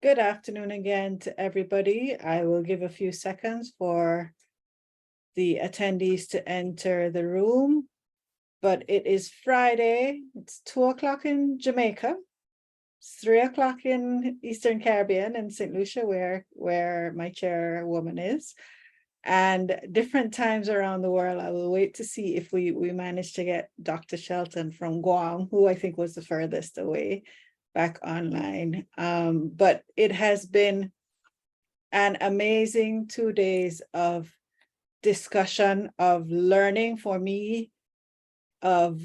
Good afternoon again to everybody. I will give a few seconds for the attendees to enter the room, but it is Friday. It's 2 o'clock in Jamaica. It's 3 o'clock in Eastern Caribbean in St. Lucia, where my chairwoman is, and different times around the world. I will wait to see if we manage to get Dr. Shelton from Guam, who I think was the furthest away, back online. But it has been an amazing 2 days of discussion, of learning for me, of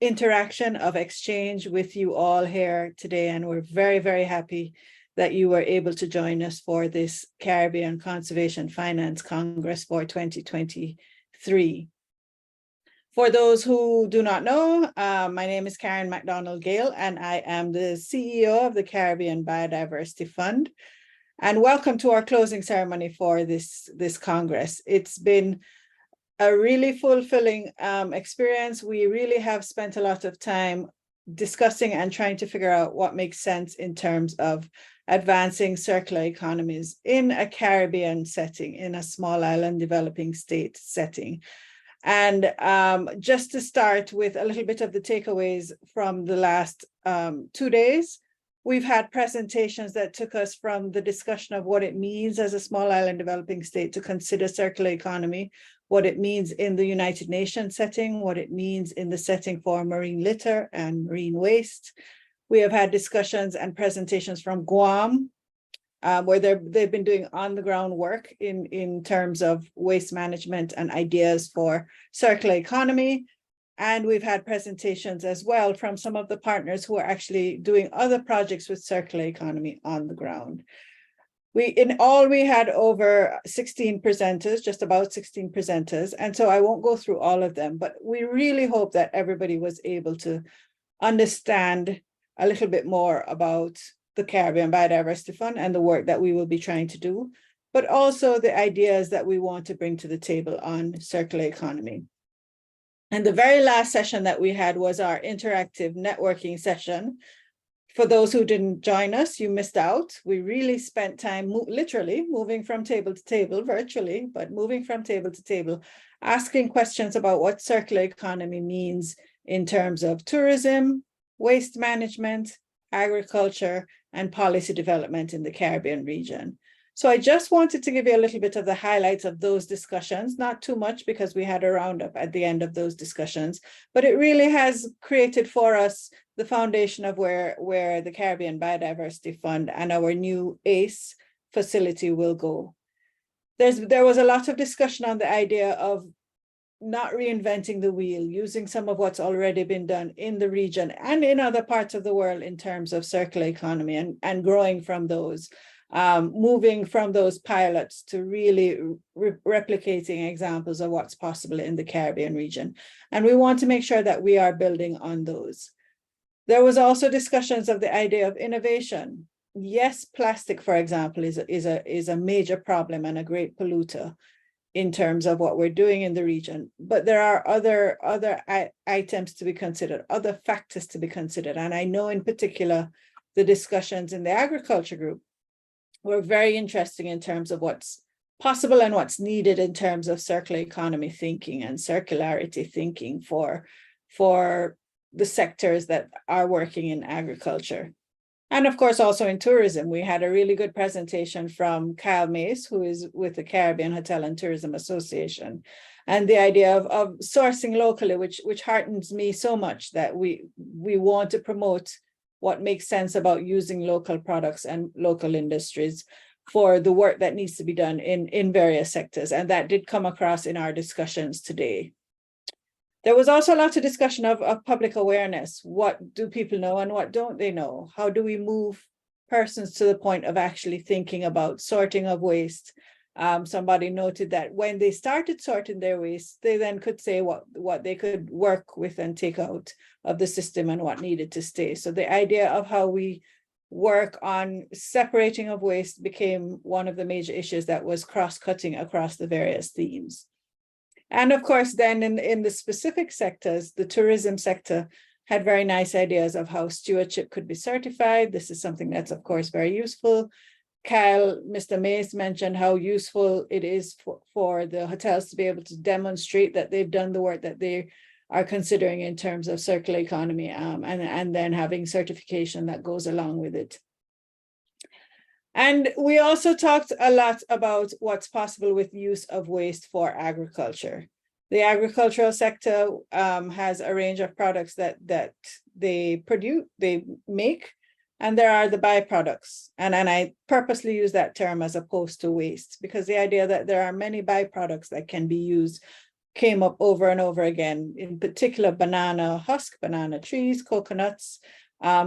interaction, of exchange with you all here today. And we're very, very happy that you were able to join us for this Caribbean Conservation Finance Congress for 2023. For those who do not know, my name is Karen McDonald-Gale, and I am the CEO of the Caribbean Biodiversity Fund. And welcome to our closing ceremony for this Congress. It's been a really fulfilling experience. We really have spent a lot of time discussing and trying to figure out what makes sense in terms of advancing circular economies in a Caribbean setting, in a small island developing state setting. And just to start with a little bit of the takeaways from the last 2 days, we've had presentations that took us from the discussion of what it means as a small island developing state to consider circular economy, what it means in the United Nations setting, what it means in the setting for marine litter and marine waste. We have had discussions and presentations from Guam, where they've been doing on-the-ground work in terms of waste management and ideas for circular economy. And we've had presentations as well from some of the partners who are actually doing other projects with circular economy on the ground. In all, we had over 16 presenters, just about 16 presenters. And so I won't go through all of them, but we really hope that everybody was able to understand a little bit more about the Caribbean Biodiversity Fund and the work that we will be trying to do, but also the ideas that we want to bring to the table on circular economy. And the very last session that we had was our interactive networking session. For those who didn't join us, you missed out. We really spent time literally moving from table to table, virtually, but moving from table to table, asking questions about what circular economy means in terms of tourism, waste management, agriculture, and policy development in the Caribbean region. So I just wanted to give you a little bit of the highlights of those discussions, not too much because we had a roundup at the end of those discussions, but it really has created for us the foundation of where the Caribbean Biodiversity Fund and our new ACE facility will go. There was a lot of discussion on the idea of not reinventing the wheel, using some of what's already been done in the region and in other parts of the world in terms of circular economy and growing from those, moving from those pilots to really replicating examples of what's possible in the Caribbean region. And we want to make sure that we are building on those. There was also discussions of the idea of innovation. Yes, plastic, for example, is a major problem and a great polluter in terms of what we're doing in the region. But there are other items to be considered, other factors to be considered. And I know in particular, the discussions in the agriculture group were very interesting in terms of what's possible and what's needed in terms of circular economy thinking and circularity thinking for the sectors that are working in agriculture. And of course, also in tourism, we had a really good presentation from Kyle Mace, who is with the Caribbean Hotel and Tourism Association, and the idea of sourcing locally, which heartens me so much that we want to promote what makes sense about using local products and local industries for the work that needs to be done in various sectors. And that did come across in our discussions today. There was also a lot of discussion of public awareness. What do people know and what don't they know? How do we move persons to the point of actually thinking about sorting of waste? Somebody noted that when they started sorting their waste, they then could say what they could work with and take out of the system and what needed to stay. So the idea of how we work on separating of waste became one of the major issues that was cross-cutting across the various themes. And of course, then in the specific sectors, the tourism sector had very nice ideas of how stewardship could be certified. This is something that's, of course, very useful. Mr. Mace mentioned how useful it is for the hotels to be able to demonstrate that they've done the work that they are considering in terms of circular economy, and then having certification that goes along with it. And we also talked a lot about what's possible with use of waste for agriculture. The agricultural sector has a range of products that they make, and there are the byproducts. And I purposely use that term as opposed to waste, because the idea that there are many byproducts that can be used came up over and over again, in particular banana husk, banana trees, coconuts,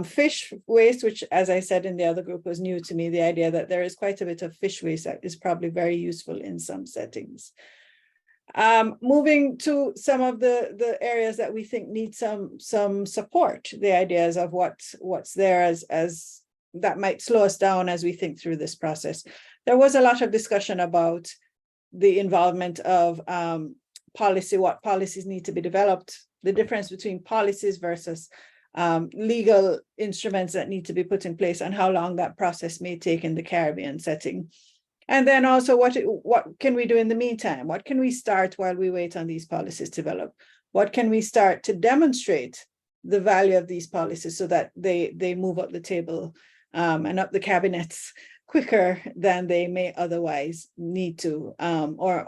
fish waste, which, as I said in the other group, was new to me, the idea that there is quite a bit of fish waste that is probably very useful in some settings. Moving to some of the areas that we think need some support, the ideas of what's there as that might slow us down as we think through this process. There was a lot of discussion about the involvement of policy, what policies need to be developed, the difference between policies versus legal instruments that need to be put in place, and how long that process may take in the Caribbean setting. And then also what can we do in the meantime? What can we start while we wait on these policies to develop? What can we start to demonstrate the value of these policies so that they move up the table and up the cabinets quicker than they may otherwise need to, or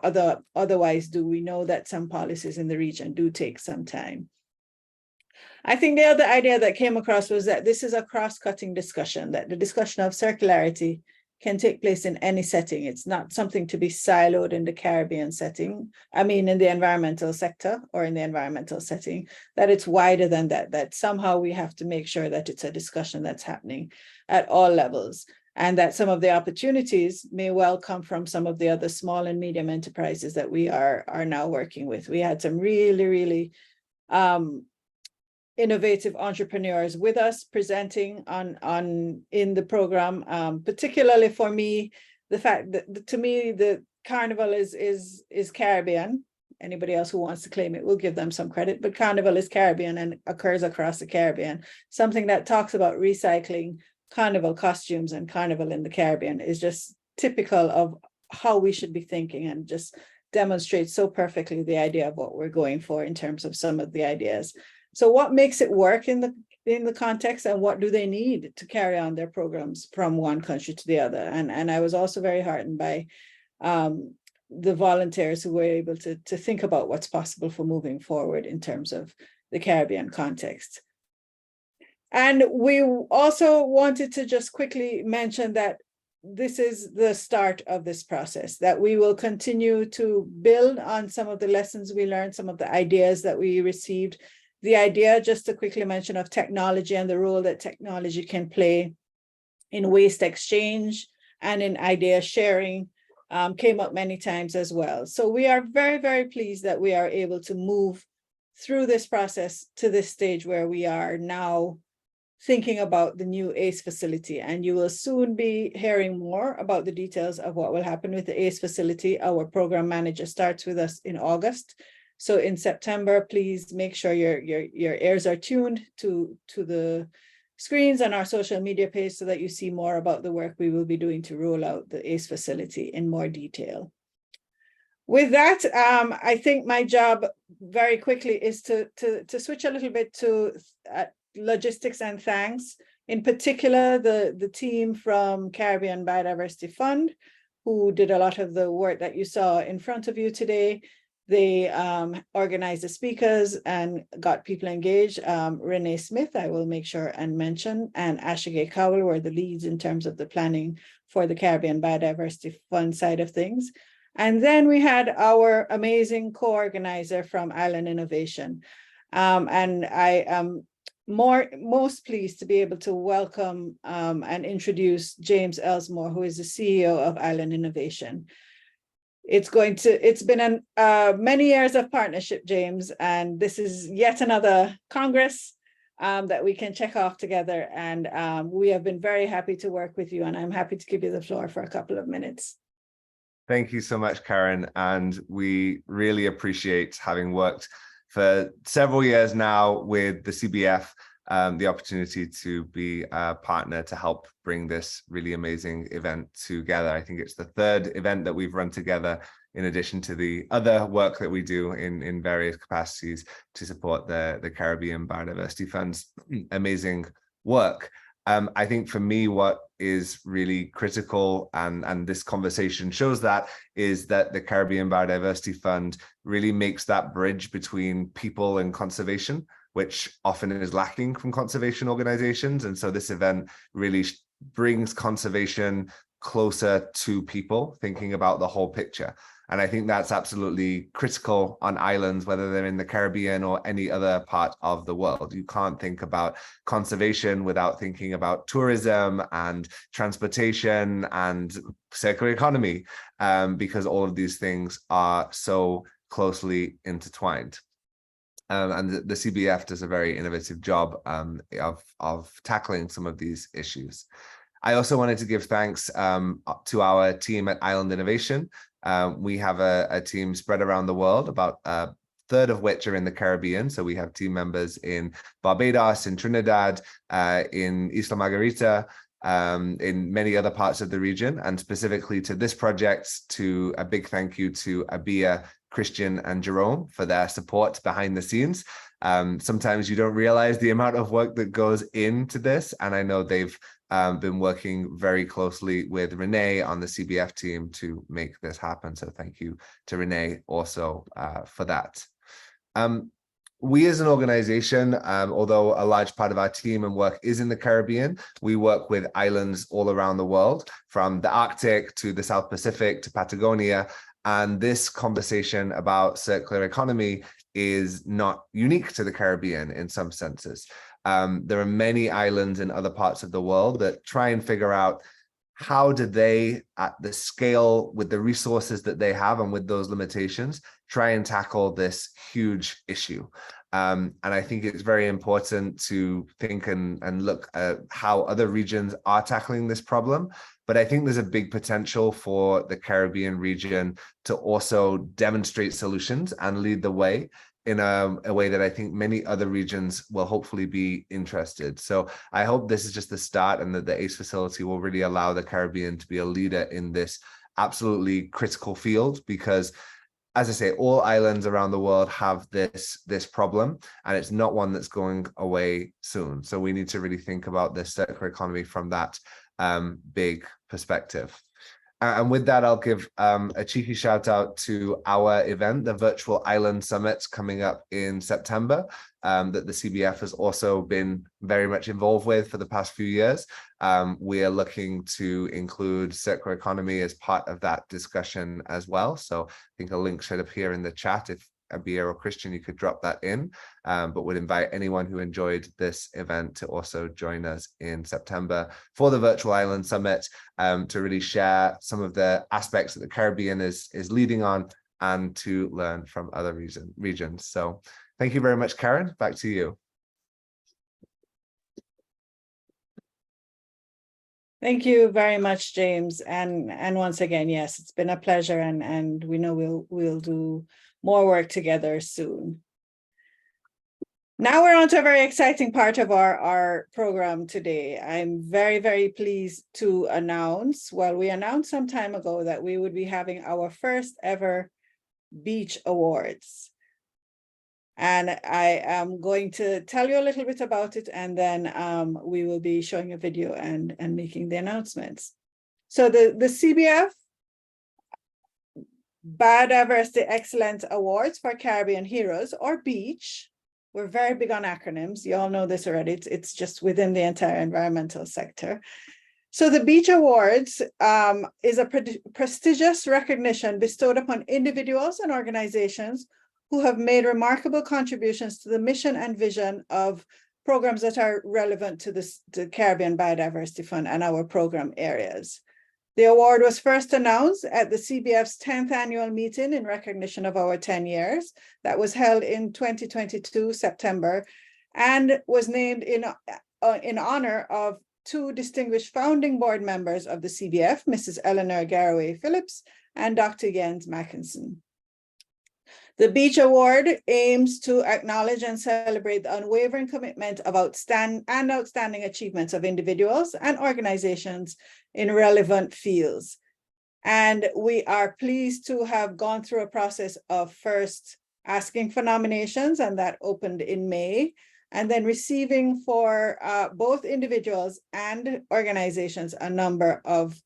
otherwise do? We know that some policies in the region do take some time. I think the other idea that came across was that this is a cross-cutting discussion, that the discussion of circularity can take place in any setting. It's not something to be siloed in the Caribbean setting, I mean, in the environmental sector or in the environmental setting, that it's wider than that, that somehow we have to make sure that it's a discussion that's happening at all levels, and that some of the opportunities may well come from some of the other small and medium enterprises that we are now working with. We had some really, really innovative entrepreneurs with us presenting in the program, particularly for me, the fact that to me the Carnival is Caribbean. Anybody else who wants to claim it, we'll give them some credit, but Carnival is Caribbean and occurs across the Caribbean. Something that talks about recycling Carnival costumes and Carnival in the Caribbean is just typical of how we should be thinking, and just demonstrates so perfectly the idea of what we're going for in terms of some of the ideas. So what makes it work in the context, and what do they need to carry on their programs from one country to the other? And I was also very heartened by the volunteers who were able to think about what's possible for moving forward in terms of the Caribbean context. And we also wanted to just quickly mention that this is the start of this process, that we will continue to build on some of the lessons we learned, some of the ideas that we received. The idea, just to quickly mention, of technology and the role that technology can play in waste exchange and in idea sharing came up many times as well. So we are very, very pleased that we are able to move through this process to this stage where we are now thinking about the new ACE facility. And you will soon be hearing more about the details of what will happen with the ACE facility. Our program manager starts with us in August. So in September, please make sure your ears are tuned to the screens on our social media page so that you see more about the work we will be doing to roll out the ACE facility in more detail. With that, I think my job very quickly is to switch a little bit to logistics and thanks. In particular, the team from Caribbean Biodiversity Fund, who did a lot of the work that you saw in front of you today. They organized the speakers and got people engaged. Renee Smith, I will make sure and mention, and Ashige Cowell were the leads in terms of the planning for the Caribbean Biodiversity Fund side of things. And then we had our amazing co-organizer from Island Innovation. And I am most pleased to be able to welcome and introduce James Elsmore, who is the CEO of Island Innovation. It's been many years of partnership, James, and this is yet another Congress that we can check off together. And we have been very happy to work with you, and I'm happy to give you the floor for a couple of minutes. Thank you so much, Karen. And we really appreciate having worked for several years now with the CBF, the opportunity to be a partner to help bring this really amazing event together. I think it's the third event that we've run together, in addition to the other work that we do in various capacities to support the Caribbean Biodiversity Fund's amazing work. I think for me, what is really critical, and this conversation shows that, is that the Caribbean Biodiversity Fund really makes that bridge between people and conservation, which often is lacking from conservation organizations. And so this event really brings conservation closer to people, thinking about the whole picture. And I think that's absolutely critical on islands, whether they're in the Caribbean or any other part of the world. You can't think about conservation without thinking about tourism and transportation and circular economy, because all of these things are so closely intertwined. And the CBF does a very innovative job of tackling some of these issues. I also wanted to give thanks to our team at Island Innovation. We have a team spread around the world, about a third of which are in the Caribbean. So we have team members in Barbados, in Trinidad, in Isla Margarita, in many other parts of the region. And specifically to this project, to a big thank you to Abia, Christian, and Jerome for their support behind the scenes. Sometimes you don't realize the amount of work that goes into this, and I know they've been working very closely with Renee on the CBF team to make this happen. So thank you to Renee also for that. We as an organization, although a large part of our team and work is in the Caribbean, we work with islands all around the world, from the Arctic to the South Pacific to Patagonia. And this conversation about circular economy is not unique to the Caribbean in some senses. There are many islands in other parts of the world that try and figure out how do they, at the scale, with the resources that they have and with those limitations, try and tackle this huge issue. And I think it's very important to think and look at how other regions are tackling this problem. But I think there's a big potential for the Caribbean region to also demonstrate solutions and lead the way in a way that I think many other regions will hopefully be interested. So I hope this is just the start, and that the ACE facility will really allow the Caribbean to be a leader in this absolutely critical field, because, as I say, all islands around the world have this problem, and it's not one that's going away soon. So we need to really think about this circular economy from that big perspective. And with that, I'll give a cheeky shout out to our event, the Virtual Island Summit, coming up in September, that the CBF has also been very much involved with for the past few years. We are looking to include circular economy as part of that discussion as well. So I think a link should appear in the chat. If Abia or Christian, you could drop that in, but would invite anyone who enjoyed this event to also join us in September for the Virtual Island Summit, to really share some of the aspects that the Caribbean is leading on, and to learn from other regions. So thank you very much, Karen. Back to you. Thank you very much, James. And once again, yes, it's been a pleasure, and we know we'll do more work together soon. Now we're on to a very exciting part of our program today. I'm very, very pleased to announce, well, we announced some time ago that we would be having our first ever Beach Awards. And I am going to tell you a little bit about it, and then we will be showing a video and making the announcements. So the CBF Biodiversity Excellence Awards for Caribbean Heroes, or BEACH. We're very big on acronyms. You all know this already. It's just within the entire environmental sector. So the BEACH Awards is a prestigious recognition bestowed upon individuals and organizations who have made remarkable contributions to the mission and vision of programs that are relevant to the Caribbean Biodiversity Fund and our program areas. The award was first announced at the CBF's 10th annual meeting in recognition of our 10 years. That was held in 2022, September, and was named in honor of two distinguished founding board members of the CBF, Mrs. Eleanor Garraway Phillips and Dr. Jens Mackinson. The Beach Award aims to acknowledge and celebrate the unwavering commitment of outstanding achievements of individuals and organizations in relevant fields. And we are pleased to have gone through a process of first asking for nominations, and that opened in May, and then receiving for both individuals and organizations a number of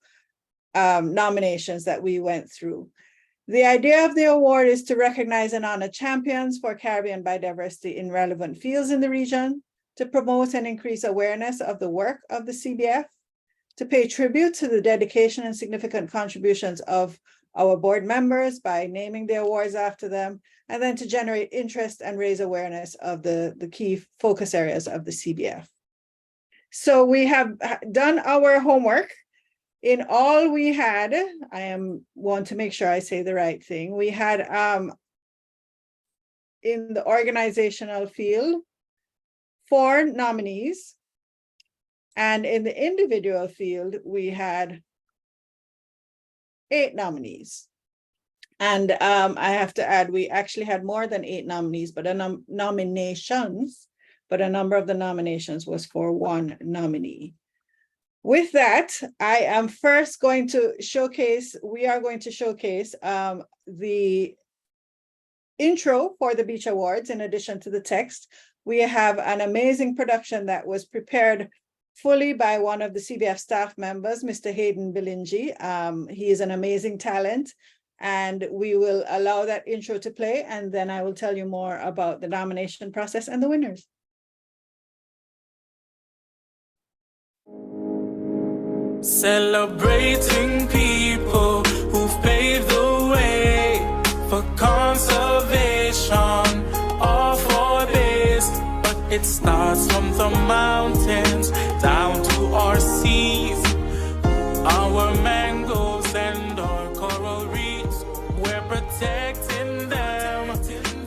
nominations that we went through. The idea of the award is to recognize and honor champions for Caribbean biodiversity in relevant fields in the region, to promote and increase awareness of the work of the CBF, to pay tribute to the dedication and significant contributions of our board members by naming the awards after them, and then to generate interest and raise awareness of the key focus areas of the CBF. So we have done our homework. In all, we had, want to make sure I say the right thing. We had in the organizational field 4 nominees, and in the individual field we had 8 nominees. And I have to add, we actually had more than 8 nominees, but nominations, but a number of the nominations was for 1 nominee. With that, I am first going to showcase, we are going to showcase the intro for the Beach Awards. In addition to the text, we have an amazing production that was prepared fully by one of the CBF staff members, Mr. Hayden Bilingi. He is an amazing talent, and we will allow that intro to play, and then I will tell you more about the nomination process and the winners. Celebrating people who've paved the way for conservation of our base, but it starts from the mountains down to our seas, our mangroves and our coral reefs. We're protecting them.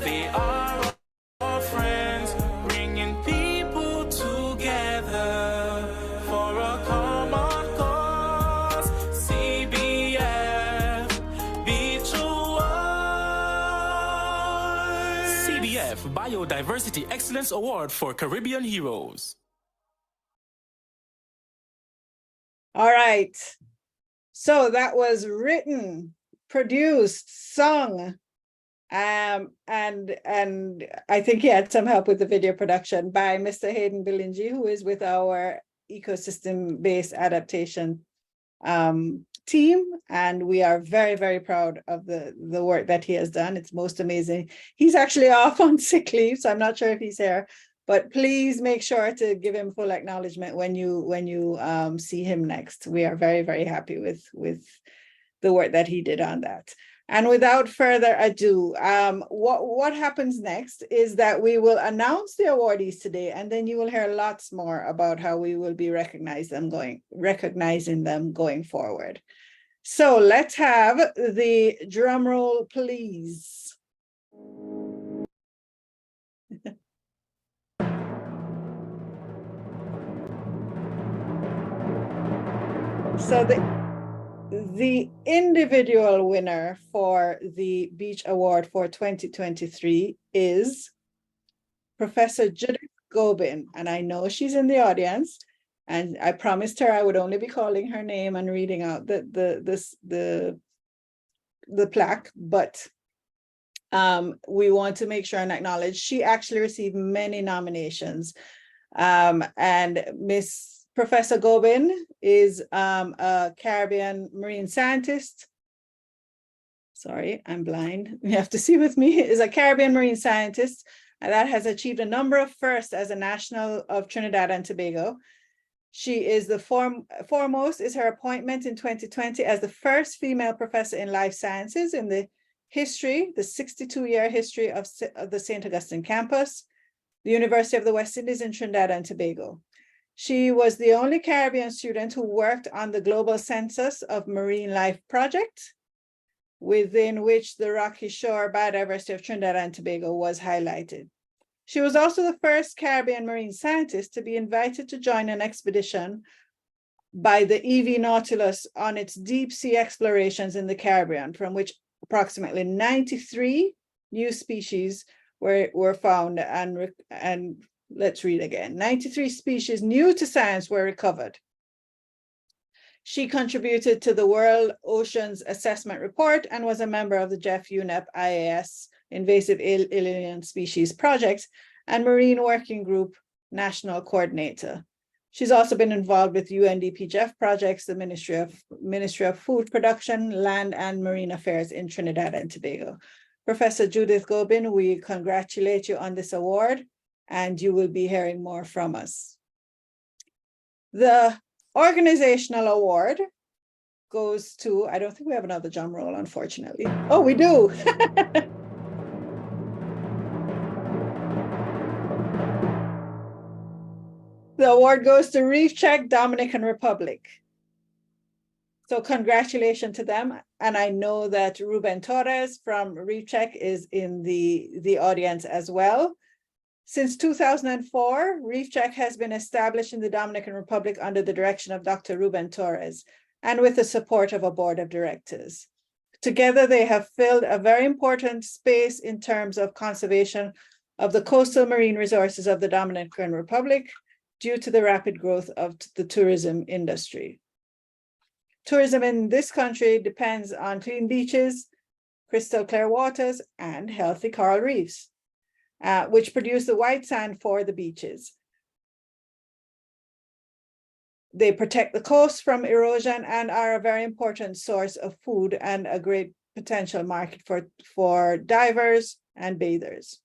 They are our friends, bringing people together for a common cause. CBF Beach Awards. CBF Biodiversity Excellence Award for Caribbean Heroes. All right, so that was written, produced, sung, and I think he had some help with the video production by Mr. Hayden Bilingi, who is with our ecosystem-based adaptation team, and we are very, very proud of the work that he has done. It's most amazing. He's actually off on sick leave, so I'm not sure if he's here, but please make sure to give him full acknowledgement when you see him next. We are very, very happy with the work that he did on that. And without further ado, what happens next is that we will announce the awardees today, and then you will hear lots more about how we will be recognizing them going forward. So let's have the drum roll, please. So the individual winner for the Beach Award for 2023 is Professor Judith Gobin, and I know she's in the audience, and I promised her I would only be calling her name and reading out the plaque, but we want to make sure and acknowledge she actually received many nominations, and Miss Professor Gobin is a Caribbean marine scientist. Sorry, I'm blind. You have to see with me. Is a Caribbean marine scientist that has achieved a number of firsts as a national of Trinidad and Tobago. She is the foremost is her appointment in 2020 as the first female professor in life sciences in the 62-year history of the St. Augustine campus, the University of the West Indies in Trinidad and Tobago. She was the only Caribbean student who worked on the Global Census of Marine Life project, within which the Rocky Shore Biodiversity of Trinidad and Tobago was highlighted. She was also the first Caribbean marine scientist to be invited to join an expedition by the EV Nautilus on its deep sea explorations in the Caribbean, from which approximately 93 new species were found, and let's read again. 93 species new to science were recovered. She contributed to the World Oceans Assessment Report and was a member of the Jeff UNEP IAS Invasive Alien Species Project and Marine Working Group National Coordinator. She's also been involved with UNDP Jeff projects, the Ministry of Food Production, Land and Marine Affairs in Trinidad and Tobago. Professor Judith Gobin, we congratulate you on this award, and you will be hearing more from us. The organizational award goes to, I don't think we have another drum roll, unfortunately. Oh, we do. The award goes to Reef Check, Dominican Republic. So congratulations to them. And I know that Ruben Torres from Reef Check is in the audience as well. Since 2004, Reef Check has been established in the Dominican Republic under the direction of Dr. Ruben Torres and with the support of a board of directors. Together, they have filled a very important space in terms of conservation of the coastal marine resources of the Dominican Republic due to the rapid growth of the tourism industry. Tourism in this country depends on clean beaches, crystal clear waters, and healthy coral reefs, which produce the white sand for the beaches. They protect the coast from erosion and are a very important source of food and a great potential market for divers and bathers.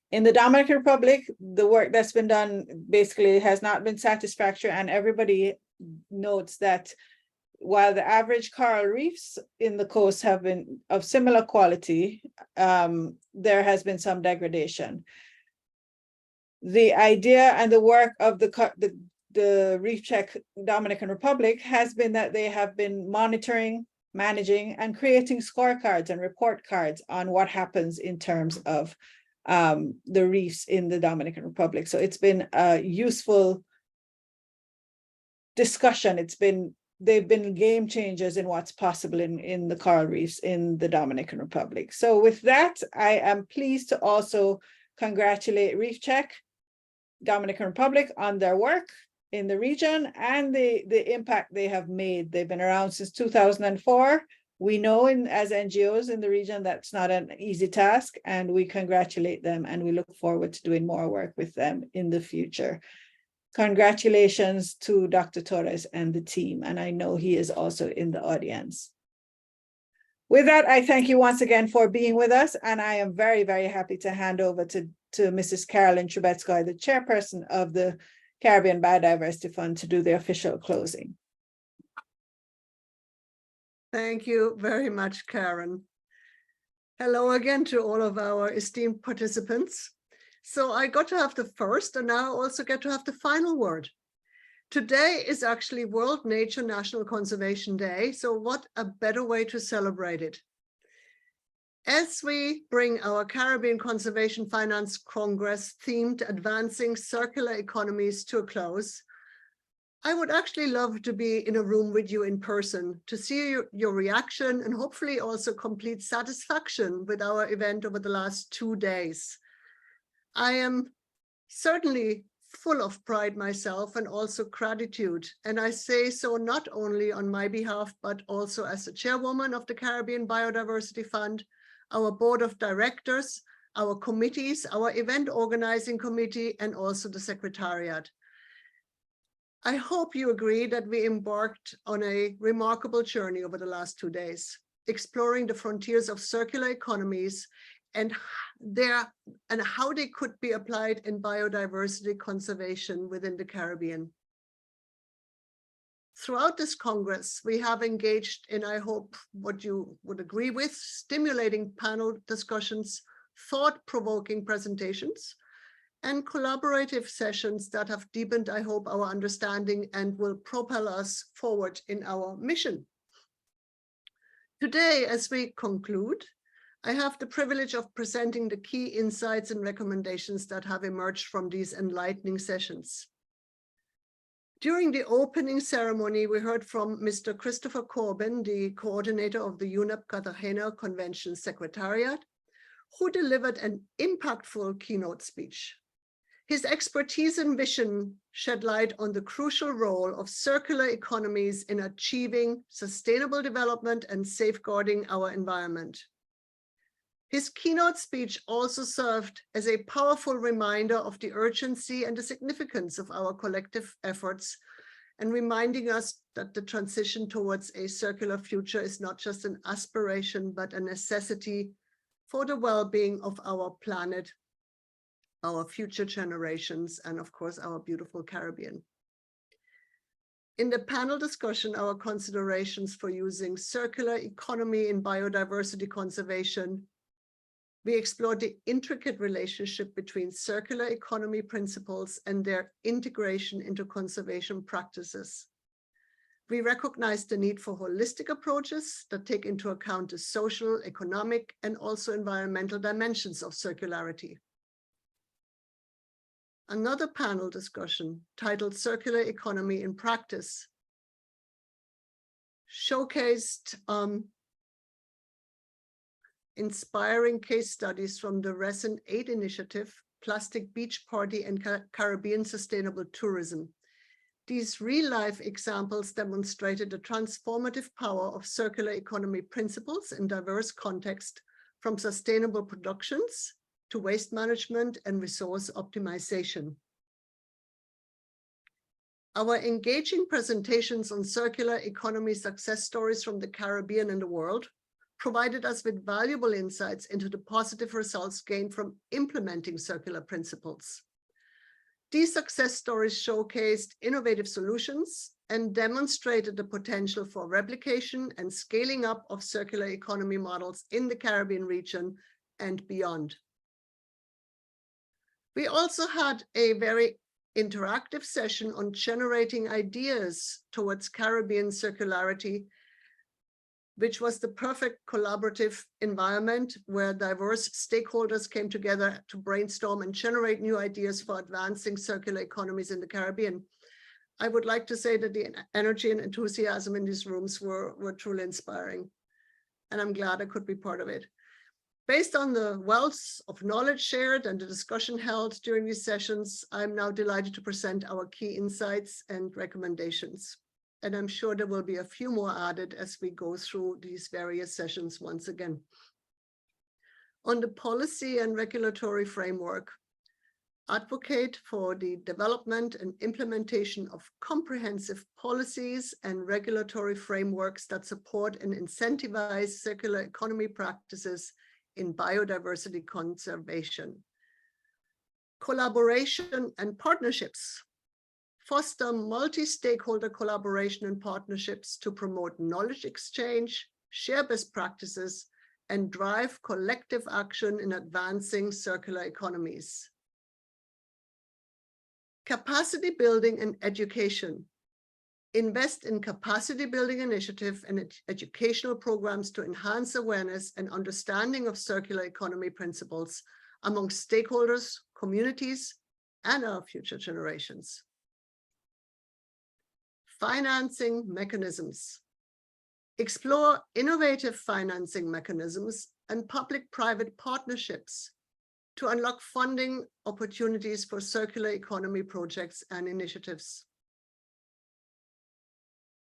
In the Dominican Republic, the work that's been done basically has not been satisfactory, and everybody notes that while the average coral reefs in the coast have been of similar quality, there has been some degradation. The idea and the work of the Reef Check Dominican Republic has been that they have been monitoring, managing, and creating scorecards and report cards on what happens in terms of the reefs in the Dominican Republic. So it's been a useful discussion. They've been game changers in what's possible in the coral reefs in the Dominican Republic. So with that, I am pleased to also congratulate Reef Check Dominican Republic on their work in the region and the impact they have made. They've been around since 2004. We know as NGOs in the region, that's not an easy task, and we congratulate them, and we look forward to doing more work with them in the future. Congratulations to Dr. Torres and the team, and I know he is also in the audience. With that, I thank you once again for being with us, and I am very, very happy to hand over to Mrs. Carolyn Trubetskoy, the chairperson of the Caribbean Biodiversity Fund, to do the official closing. Thank you very much, Karen. Hello again to all of our esteemed participants. So I got to have the first, and now I also get to have the final word. Today is actually World Nature National Conservation Day, so what a better way to celebrate it. As we bring our Caribbean Conservation Finance Congress themed Advancing Circular Economies to a close, I would actually love to be in a room with you in person to see your reaction and hopefully also complete satisfaction with our event over the last 2 days. I am certainly full of pride myself and also gratitude. And I say so not only on my behalf, but also as the chairwoman of the Caribbean Biodiversity Fund, our board of directors, our committees, our event organizing committee, and also the secretariat. I hope you agree that we embarked on a remarkable journey over the last 2 days, exploring the frontiers of circular economies and how they could be applied in biodiversity conservation within the Caribbean. Throughout this Congress, we have engaged in, I hope what you would agree with, stimulating panel discussions, thought-provoking presentations, and collaborative sessions that have deepened, I hope, our understanding and will propel us forward in our mission. Today, as we conclude, I have the privilege of presenting the key insights and recommendations that have emerged from these enlightening sessions. During the opening ceremony, we heard from Mr. Christopher Corbin, the coordinator of the UNEP Cartagena Convention Secretariat, who delivered an impactful keynote speech. His expertise and vision shed light on the crucial role of circular economies in achieving sustainable development and safeguarding our environment. His keynote speech also served as a powerful reminder of the urgency and the significance of our collective efforts, and reminding us that the transition towards a circular future is not just an aspiration, but a necessity for the well-being of our planet, our future generations, and of course, our beautiful Caribbean. In the panel discussion, our considerations for using circular economy in biodiversity conservation, we explored the intricate relationship between circular economy principles and their integration into conservation practices. We recognized the need for holistic approaches that take into account the social, economic, and also environmental dimensions of circularity. Another panel discussion titled Circular Economy in Practice showcased inspiring case studies from the recent AID initiative, Plastic Beach Party and Caribbean Sustainable Tourism. These real-life examples demonstrated the transformative power of circular economy principles in diverse contexts, from sustainable productions to waste management and resource optimization. Our engaging presentations on circular economy success stories from the Caribbean and the world provided us with valuable insights into the positive results gained from implementing circular principles. These success stories showcased innovative solutions and demonstrated the potential for replication and scaling up of circular economy models in the Caribbean region and beyond. We also had a very interactive session on generating ideas towards Caribbean circularity, which was the perfect collaborative environment where diverse stakeholders came together to brainstorm and generate new ideas for advancing circular economies in the Caribbean. I would like to say that the energy and enthusiasm in these rooms were truly inspiring, and I'm glad I could be part of it. Based on the wealth of knowledge shared and the discussion held during these sessions, I'm now delighted to present our key insights and recommendations. And I'm sure there will be a few more added as we go through these various sessions once again. On the policy and regulatory framework, advocate for the development and implementation of comprehensive policies and regulatory frameworks that support and incentivize circular economy practices in biodiversity conservation. Collaboration and partnerships. Foster multi-stakeholder collaboration and partnerships to promote knowledge exchange, share best practices, and drive collective action in advancing circular economies. Capacity building and education. Invest in capacity building initiatives and educational programs to enhance awareness and understanding of circular economy principles among stakeholders, communities, and our future generations. Financing mechanisms. Explore innovative financing mechanisms and public-private partnerships to unlock funding opportunities for circular economy projects and initiatives.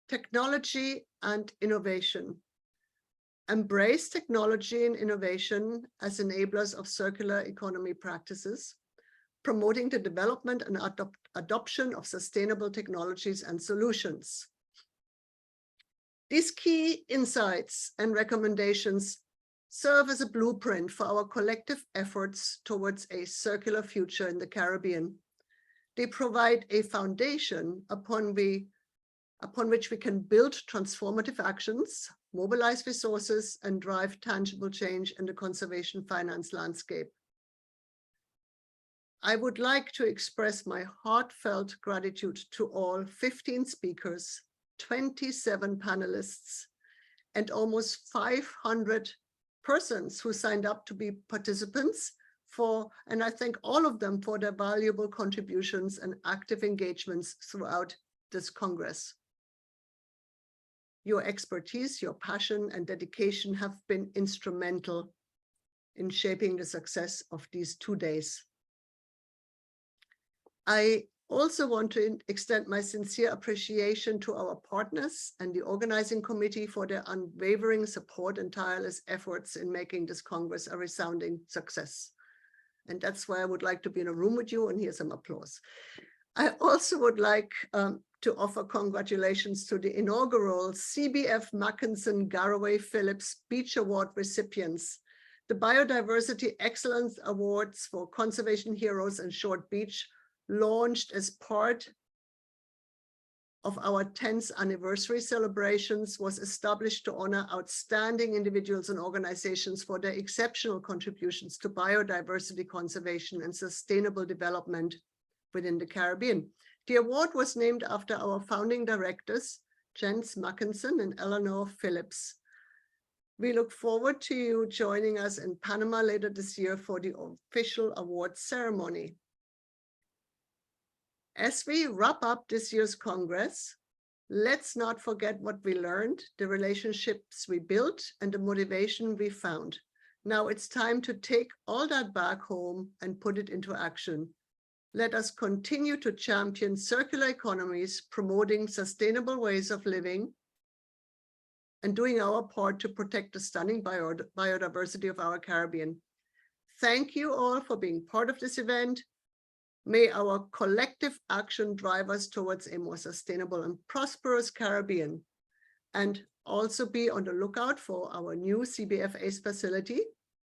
Technology and innovation. Embrace technology and innovation as enablers of circular economy practices, promoting the development and adoption of sustainable technologies and solutions. These key insights and recommendations serve as a blueprint for our collective efforts towards a circular future in the Caribbean. They provide a foundation upon which we can build transformative actions, mobilize resources, and drive tangible change in the conservation finance landscape. I would like to express my heartfelt gratitude to all 15 speakers, 27 panelists, and almost 500 persons who signed up to be participants and I thank all of them for their valuable contributions and active engagements throughout this Congress. Your expertise, your passion, and dedication have been instrumental in shaping the success of these 2 days. I also want to extend my sincere appreciation to our partners and the organizing committee for their unwavering support and tireless efforts in making this Congress a resounding success. And that's why I would like to be in a room with you and hear some applause. I also would like to offer congratulations to the inaugural CBF Mackinson Garraway Phillips Beach Award recipients. The Biodiversity Excellence Awards for Conservation Heroes and Short Beach launched as part of our 10th anniversary celebrations, was established to honor outstanding individuals and organizations for their exceptional contributions to biodiversity conservation and sustainable development within the Caribbean. The award was named after our founding directors, Jens Mackinson and Eleanor Phillips. We look forward to you joining us in Panama later this year for the official award ceremony. As we wrap up this year's Congress, let's not forget what we learned, the relationships we built, and the motivation we found. Now it's time to take all that back home and put it into action. Let us continue to champion circular economies, promoting sustainable ways of living, and doing our part to protect the stunning biodiversity of our Caribbean. Thank you all for being part of this event. May our collective action drive us towards a more sustainable and prosperous Caribbean, and also be on the lookout for our new CBF ACE facility,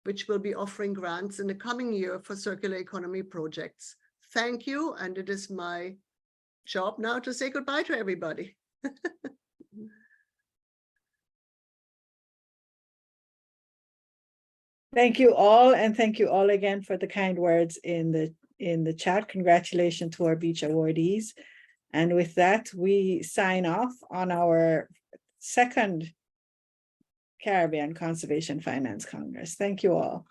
which will be offering grants in the coming year for circular economy projects. Thank you, and it is my job now to say goodbye to everybody. Thank you all, and thank you all again for the kind words in the chat. Congratulations to our beach awardees. And with that, we sign off on our second Caribbean Conservation Finance Congress. Thank you all.